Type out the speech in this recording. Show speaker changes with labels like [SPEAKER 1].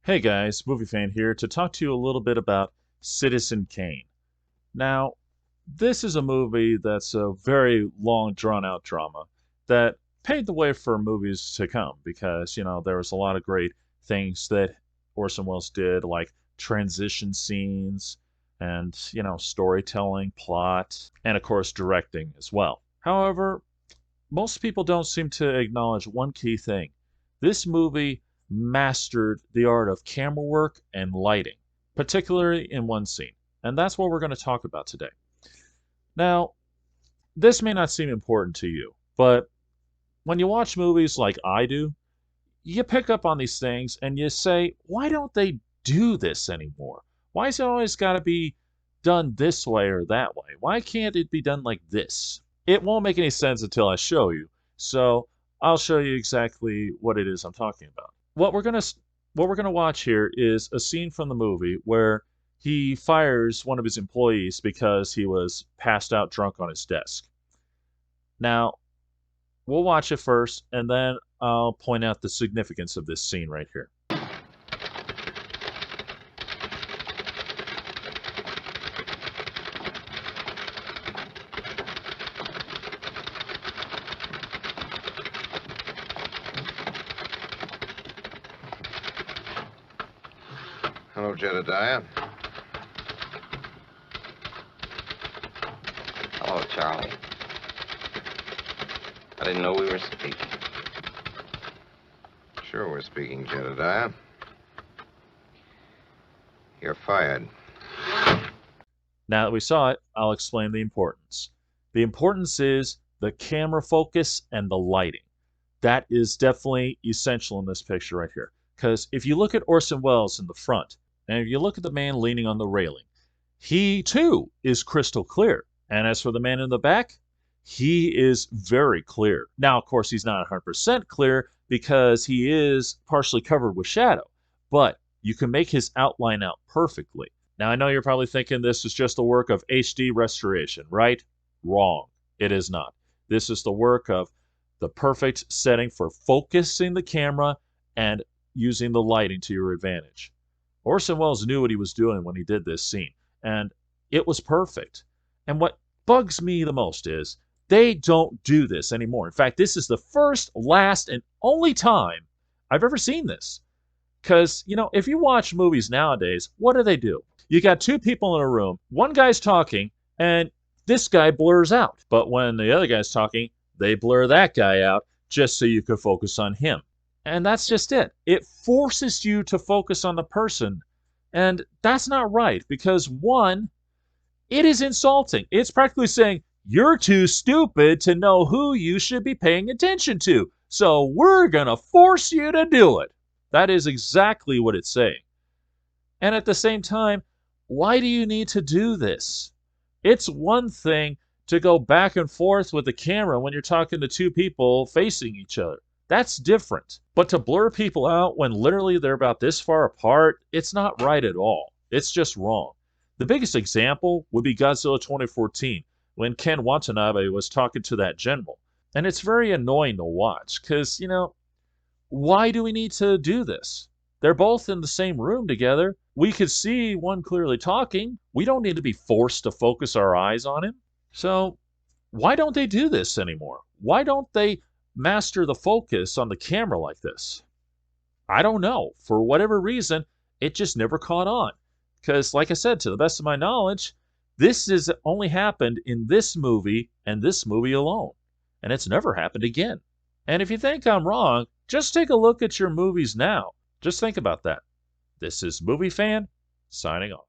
[SPEAKER 1] Hey guys, Movie Fan here to talk to you a little bit about Citizen Kane. Now, this is a movie that's a very long, drawn-out drama that paved the way for movies to come because, there was a lot of great things that Orson Wells did, like transition scenes and, storytelling, plot, and of course, directing as well. However, most people don't seem to acknowledge one key thing. This movie mastered the art of camera work and lighting, particularly in one scene. And that's what we're going to talk about today. Now, this may not seem important to you, but when you watch movies like I do, you pick up on these things and you say, why don't they do this anymore? Why is it always got to be done this way or that way? Why can't it be done like this? It won't make any sense until I show you. So I'll show you exactly what it is I'm talking about. What we're gonna watch here is a scene from the movie where he fires one of his employees because he was passed out drunk on his desk. Now, we'll watch it first, and then I'll point out the significance of this scene right here.
[SPEAKER 2] Hello, Jedediah.
[SPEAKER 3] Hello, Charlie. I didn't know we were speaking.
[SPEAKER 2] Sure we're speaking, Jedediah. You're fired.
[SPEAKER 1] Now that we saw it, I'll explain the importance. The importance is the camera focus and the lighting. That is definitely essential in this picture right here. Because if you look at Orson Wells in the front, and if you look at the man leaning on the railing, he too is crystal clear. And as for the man in the back, he is very clear. Now, of course, he's not 100% clear because he is partially covered with shadow, but you can make his outline out perfectly. Now, I know you're probably thinking this is just the work of HD restoration, right? Wrong. It is not. This is the work of the perfect setting for focusing the camera and using the lighting to your advantage. Orson Welles knew what he was doing when he did this scene, and it was perfect. And what bugs me the most is they don't do this anymore. In fact, this is the first, last, and only time I've ever seen this. Because, if you watch movies nowadays, what do? You got two people in a room, one guy's talking, and this guy blurs out. But when the other guy's talking, they blur that guy out just so you can focus on him. And that's just it. It forces you to focus on the person. And that's not right because, one, it is insulting. It's practically saying, you're too stupid to know who you should be paying attention to. So we're going to force you to do it. That is exactly what it's saying. And at the same time, why do you need to do this? It's one thing to go back and forth with the camera when you're talking to two people facing each other. That's different. But to blur people out when literally they're about this far apart, it's not right at all. It's just wrong. The biggest example would be Godzilla 2014, when Ken Watanabe was talking to that general. And it's very annoying to watch, because, why do we need to do this? They're both in the same room together. We could see one clearly talking. We don't need to be forced to focus our eyes on him. So, why don't they do this anymore? Why don't they master the focus on the camera like this? I don't know. For whatever reason, it just never caught on. Because, like I said, to the best of my knowledge, this has only happened in this movie and this movie alone. And it's never happened again. And if you think I'm wrong, just take a look at your movies now. Just think about that. This is Movie Fan, signing off.